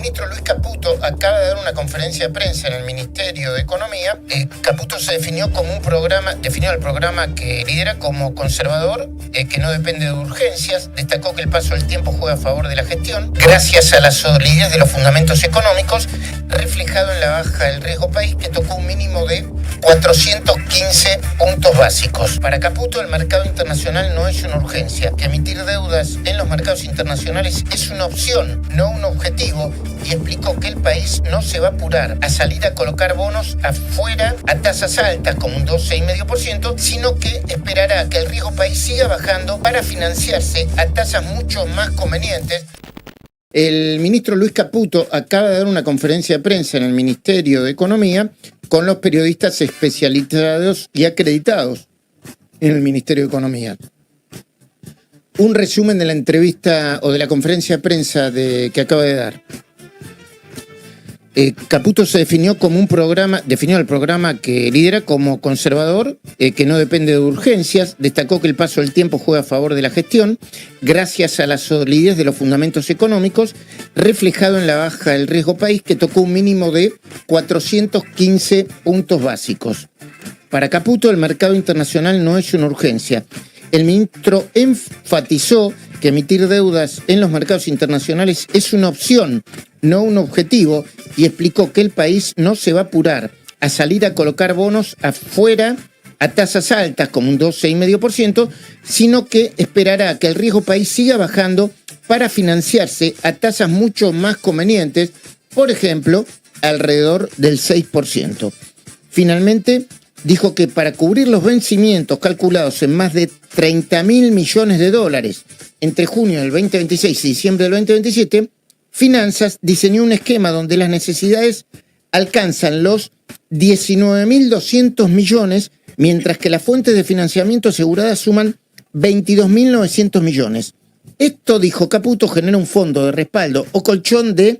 ministro Luis Caputo acaba de dar una conferencia de prensa en el Ministerio de Economía. Caputo se definió el programa que lidera como conservador, que no depende de urgencias. Destacó que el paso del tiempo juega a favor de la gestión, gracias a la solidez de los fundamentos económicos, reflejado en la baja del riesgo país, que tocó un mínimo de 415 puntos básicos. Para Caputo, el mercado internacional no es una urgencia, que emitir deudas en los mercados internacionales es una opción, no un objetivo, y explicó que el país no se va a apurar a salir a colocar bonos afuera a tasas altas como un 12,5%, sino que esperará a que el riesgo país siga bajando para financiarse a tasas mucho más convenientes. El ministro Luis Caputo acaba de dar una conferencia de prensa en el Ministerio de Economía con los periodistas especializados y acreditados en el Ministerio de Economía. Un resumen de la entrevista o de la conferencia de prensa que acaba de dar. Caputo se definió el programa que lidera como conservador, que no depende de urgencias. Destacó que el paso del tiempo juega a favor de la gestión, gracias a la solidez de los fundamentos económicos, reflejado en la baja del riesgo país, que tocó un mínimo de 415 puntos básicos. Para Caputo, el mercado internacional no es una urgencia. El ministro enfatizó que emitir deudas en los mercados internacionales es una opción, no un objetivo, y explicó que el país no se va a apurar a salir a colocar bonos afuera a tasas altas como un 12,5%, sino que esperará que el riesgo país siga bajando para financiarse a tasas mucho más convenientes, por ejemplo, alrededor del 6%. Finalmente, dijo que para cubrir los vencimientos calculados en más de 30.000 millones de dólares entre junio del 2026 y diciembre del 2027, Finanzas diseñó un esquema donde las necesidades alcanzan los 19.200 millones, mientras que las fuentes de financiamiento aseguradas suman 22.900 millones. Esto, dijo Caputo, genera un fondo de respaldo o colchón de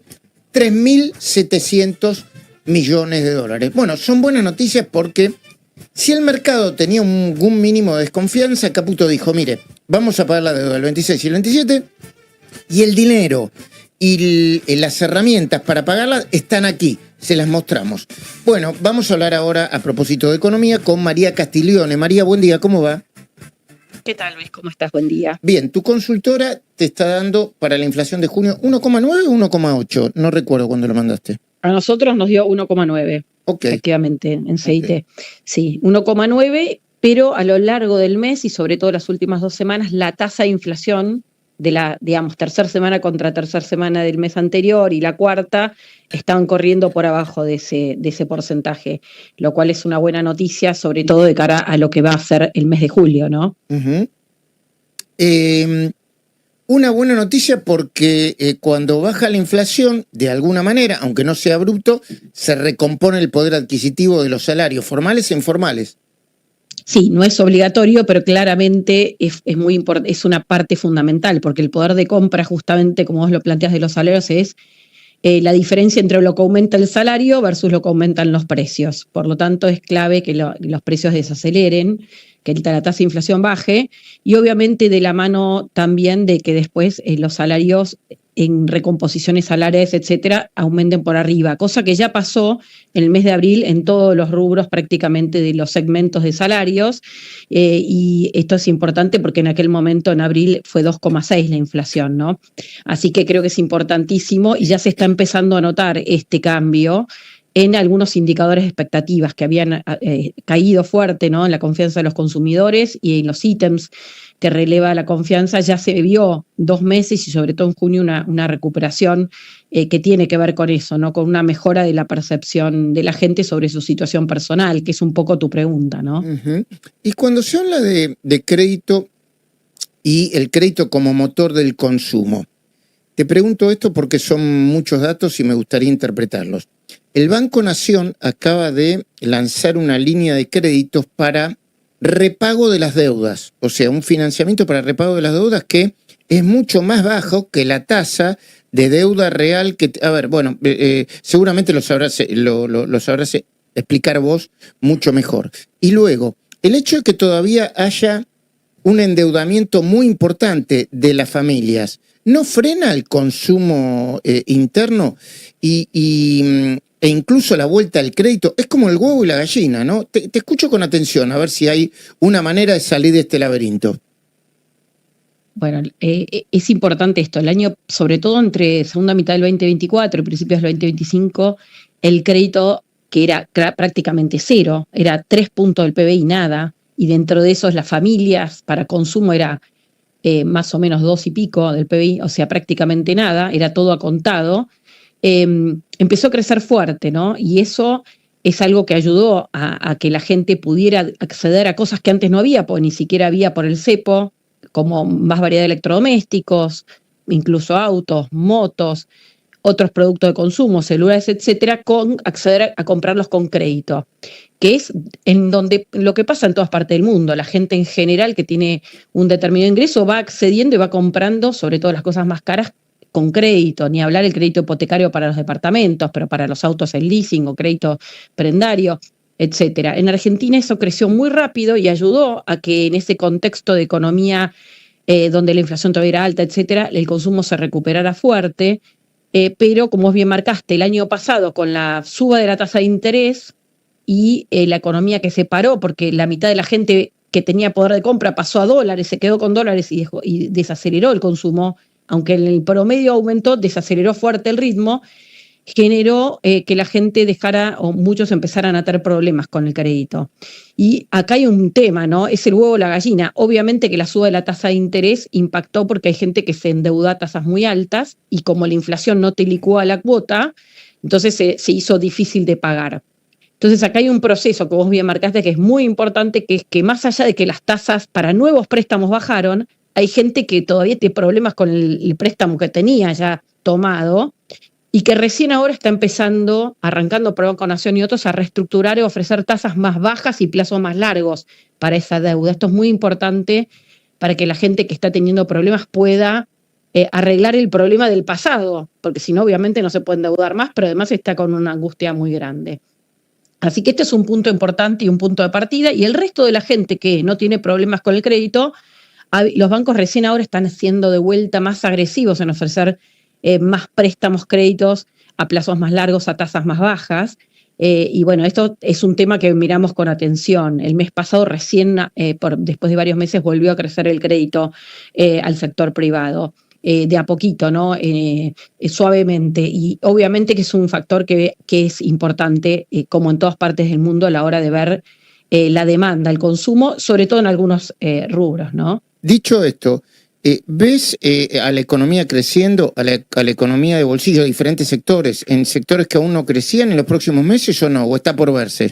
3.700 millones de dólares. Bueno, son buenas noticias porque si el mercado tenía un mínimo de desconfianza, Caputo dijo, mire, vamos a pagar la deuda del 26 y el 27 y el dinero y las herramientas para pagarla están aquí, se las mostramos. Bueno, vamos a hablar ahora a propósito de economía con María Castiglione. María, buen día, ¿cómo va? ¿Qué tal, Luis? ¿Cómo estás? Buen día. Bien, tu consultora te está dando para la inflación de junio 1,9 o 1,8, no recuerdo cuándo lo mandaste. A nosotros nos dio 1,9, Okay. Efectivamente, en CIT. Sí, 1,9, pero a lo largo del mes y sobre todo las últimas 2 semanas, la tasa de inflación de la, digamos, tercera semana contra tercera semana del mes anterior y la cuarta estaban corriendo por abajo de ese porcentaje, lo cual es una buena noticia, sobre todo de cara a lo que va a ser el mes de julio, ¿no? Uh-huh. Una buena noticia porque cuando baja la inflación, de alguna manera, aunque no sea bruto, se recompone el poder adquisitivo de los salarios, formales e informales. Sí, no es obligatorio, pero claramente es muy importante, es una parte fundamental, porque el poder de compra, justamente como vos lo planteas de los salarios, es la diferencia entre lo que aumenta el salario versus lo que aumentan los precios. Por lo tanto, es clave que los precios desaceleren, que la tasa de inflación baje, y obviamente de la mano también de que después los salarios en recomposiciones salariales, etcétera, aumenten por arriba, cosa que ya pasó en el mes de abril en todos los rubros prácticamente de los segmentos de salarios, y esto es importante porque en aquel momento, en abril, fue 2,6 la inflación, ¿no? Así que creo que es importantísimo y ya se está empezando a notar este cambio en algunos indicadores de expectativas que habían caído fuerte, ¿no? En la confianza de los consumidores y en los ítems que releva la confianza. Ya se vio 2 meses y sobre todo en junio una recuperación que tiene que ver con eso, ¿no? Con una mejora de la percepción de la gente sobre su situación personal, que es un poco tu pregunta, ¿no? Uh-huh. Y cuando se habla de crédito y el crédito como motor del consumo, te pregunto esto porque son muchos datos y me gustaría interpretarlos. El Banco Nación acaba de lanzar una línea de créditos para repago de las deudas, o sea, un financiamiento para repago de las deudas que es mucho más bajo que la tasa de deuda real que, a ver, bueno, seguramente lo sabrás explicar vos mucho mejor. Y luego, el hecho de que todavía haya un endeudamiento muy importante de las familias, ¿no frena el consumo interno e incluso la vuelta al crédito? Es como el huevo y la gallina, ¿no? Te escucho con atención, a ver si hay una manera de salir de este laberinto. Bueno, es importante esto. El año, sobre todo entre segunda mitad del 2024 y principios del 2025, el crédito, que era prácticamente cero, era 3 puntos del PBI y nada, y dentro de esos las familias para consumo era más o menos 2 y pico del PBI, o sea, prácticamente nada, era todo a contado, empezó a crecer fuerte, ¿no? Y eso es algo que ayudó a que la gente pudiera acceder a cosas que antes no había, pues ni siquiera había por el cepo, como más variedad de electrodomésticos, incluso autos, motos, otros productos de consumo, celulares, etcétera, con acceder a comprarlos con crédito, que es en donde lo que pasa en todas partes del mundo. La gente en general que tiene un determinado ingreso va accediendo y va comprando, sobre todo las cosas más caras, con crédito, ni hablar el crédito hipotecario para los departamentos, pero para los autos el leasing o crédito prendario, etcétera. En Argentina eso creció muy rápido y ayudó a que en ese contexto de economía donde la inflación todavía era alta, etcétera, el consumo se recuperara fuerte, pero como vos bien marcaste, el año pasado con la suba de la tasa de interés y la economía que se paró porque la mitad de la gente que tenía poder de compra pasó a dólares, se quedó con dólares y desaceleró el consumo, aunque en el promedio aumentó, desaceleró fuerte el ritmo, generó que la gente dejara o muchos empezaran a tener problemas con el crédito. Y acá hay un tema, ¿no? Es el huevo o la gallina. Obviamente que la suba de la tasa de interés impactó porque hay gente que se endeudó a tasas muy altas y como la inflación no te licúa la cuota, entonces se hizo difícil de pagar. Entonces acá hay un proceso que vos bien marcaste que es muy importante, que es que más allá de que las tasas para nuevos préstamos bajaron, hay gente que todavía tiene problemas con el préstamo que tenía ya tomado y que recién ahora está empezando, arrancando por Banco Nación y otros, a reestructurar y ofrecer tasas más bajas y plazos más largos para esa deuda. Esto es muy importante para que la gente que está teniendo problemas pueda arreglar el problema del pasado, porque si no, obviamente no se puede endeudar más, pero además está con una angustia muy grande. Así que este es un punto importante y un punto de partida, y el resto de la gente que no tiene problemas con el crédito, los bancos recién ahora están siendo de vuelta más agresivos en ofrecer más préstamos, créditos a plazos más largos, a tasas más bajas. Y bueno, esto es un tema que miramos con atención. El mes pasado recién, después de varios meses, volvió a crecer el crédito al sector privado. De a poquito, ¿no? Suavemente. Y obviamente que es un factor que es importante, como en todas partes del mundo, a la hora de ver la demanda, el consumo, sobre todo en algunos rubros, ¿no? Dicho esto, ¿ves a la economía creciendo, a la economía de bolsillo de diferentes sectores, en sectores que aún no crecían en los próximos meses o no? ¿O está por verse?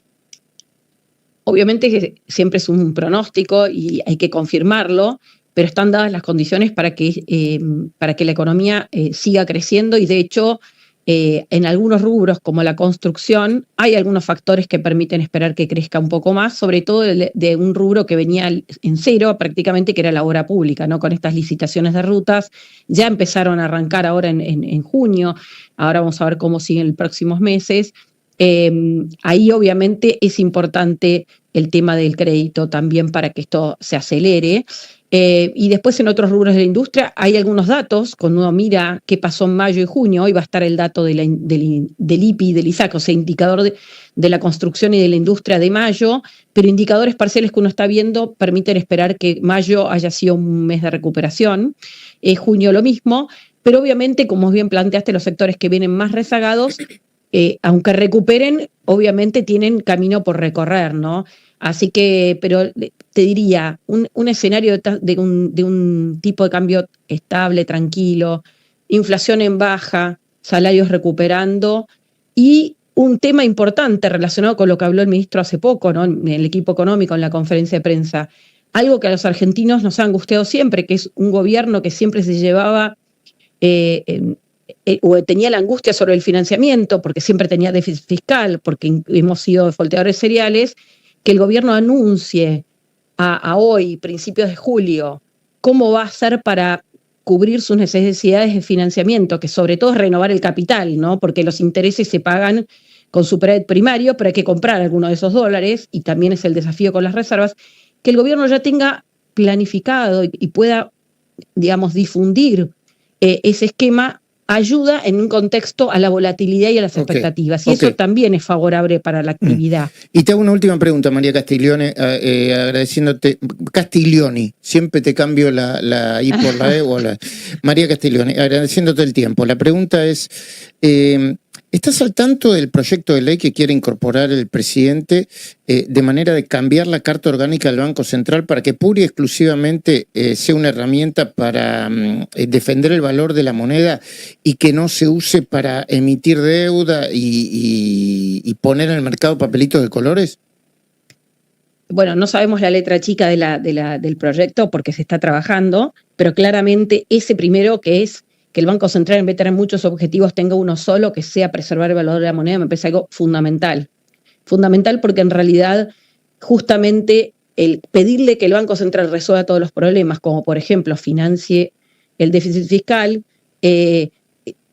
Obviamente que siempre es un pronóstico y hay que confirmarlo, pero están dadas las condiciones para que la economía siga creciendo y de hecho en algunos rubros como la construcción hay algunos factores que permiten esperar que crezca un poco más, sobre todo de un rubro que venía en cero prácticamente, que era la obra pública, ¿no? Con estas licitaciones de rutas ya empezaron a arrancar ahora en junio, ahora vamos a ver cómo siguen los próximos meses. Ahí obviamente es importante el tema del crédito también para que esto se acelere. Y después en otros rubros de la industria hay algunos datos, cuando uno mira qué pasó en mayo y junio, hoy va a estar el dato del IPI, del ISAC, o sea, indicador de la construcción y de la industria de mayo, pero indicadores parciales que uno está viendo permiten esperar que mayo haya sido un mes de recuperación, junio lo mismo, pero obviamente, como bien planteaste, los sectores que vienen más rezagados, aunque recuperen, obviamente tienen camino por recorrer, ¿no? Así que, pero te diría, un escenario de un tipo de cambio estable, tranquilo, inflación en baja, salarios recuperando y un tema importante relacionado con lo que habló el ministro hace poco, ¿no? En el equipo económico, en la conferencia de prensa, algo que a los argentinos nos ha angustiado siempre, que es un gobierno que siempre se llevaba o tenía la angustia sobre el financiamiento, porque siempre tenía déficit fiscal, porque hemos sido defaulteadores seriales, que el gobierno anuncie a hoy, principios de julio, cómo va a hacer para cubrir sus necesidades de financiamiento, que sobre todo es renovar el capital, ¿no? Porque los intereses se pagan con superávit primario, pero hay que comprar algunos de esos dólares, y también es el desafío con las reservas, que el gobierno ya tenga planificado y pueda, digamos, difundir ese esquema, ayuda en un contexto a la volatilidad y a las expectativas. Y eso también es favorable para la actividad. Y te hago una última pregunta, María Castiglione, agradeciéndote. Castiglioni, siempre te cambio la I por la E o la... María Castiglione, agradeciéndote el tiempo. La pregunta es, ¿estás al tanto del proyecto de ley que quiere incorporar el presidente de manera de cambiar la Carta Orgánica del Banco Central para que pura y exclusivamente sea una herramienta para defender el valor de la moneda y que no se use para emitir deuda y poner en el mercado papelitos de colores? Bueno, no sabemos la letra chica del proyecto porque se está trabajando, pero claramente ese primero, que es que el Banco Central, en vez de tener muchos objetivos, tenga uno solo, que sea preservar el valor de la moneda, me parece algo fundamental. Fundamental porque en realidad justamente el pedirle que el Banco Central resuelva todos los problemas, como por ejemplo financie el déficit fiscal,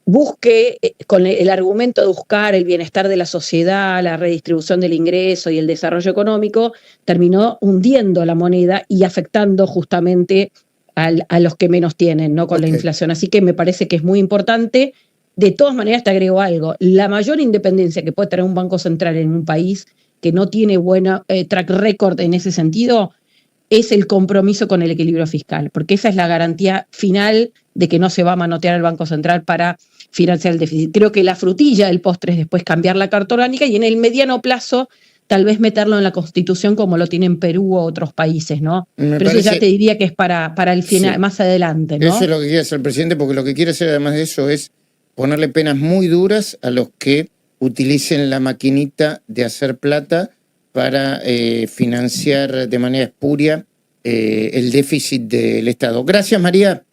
busque con el argumento de buscar el bienestar de la sociedad, la redistribución del ingreso y el desarrollo económico, terminó hundiendo la moneda y afectando justamente a los que menos tienen, ¿no? Con la inflación. Así que me parece que es muy importante. De todas maneras, te agrego algo. La mayor independencia que puede tener un banco central en un país que no tiene buena track record en ese sentido es el compromiso con el equilibrio fiscal, porque esa es la garantía final de que no se va a manotear el Banco Central para financiar el déficit. Creo que la frutilla del postre es después cambiar la Carta Orgánica y en el mediano plazo tal vez meterlo en la Constitución como lo tienen Perú o otros países, ¿no? Pero eso ya te diría que es para el final, más adelante, ¿no? Eso es lo que quiere hacer el presidente, porque lo que quiere hacer además de eso es ponerle penas muy duras a los que utilicen la maquinita de hacer plata para financiar de manera espuria el déficit del Estado. Gracias, María.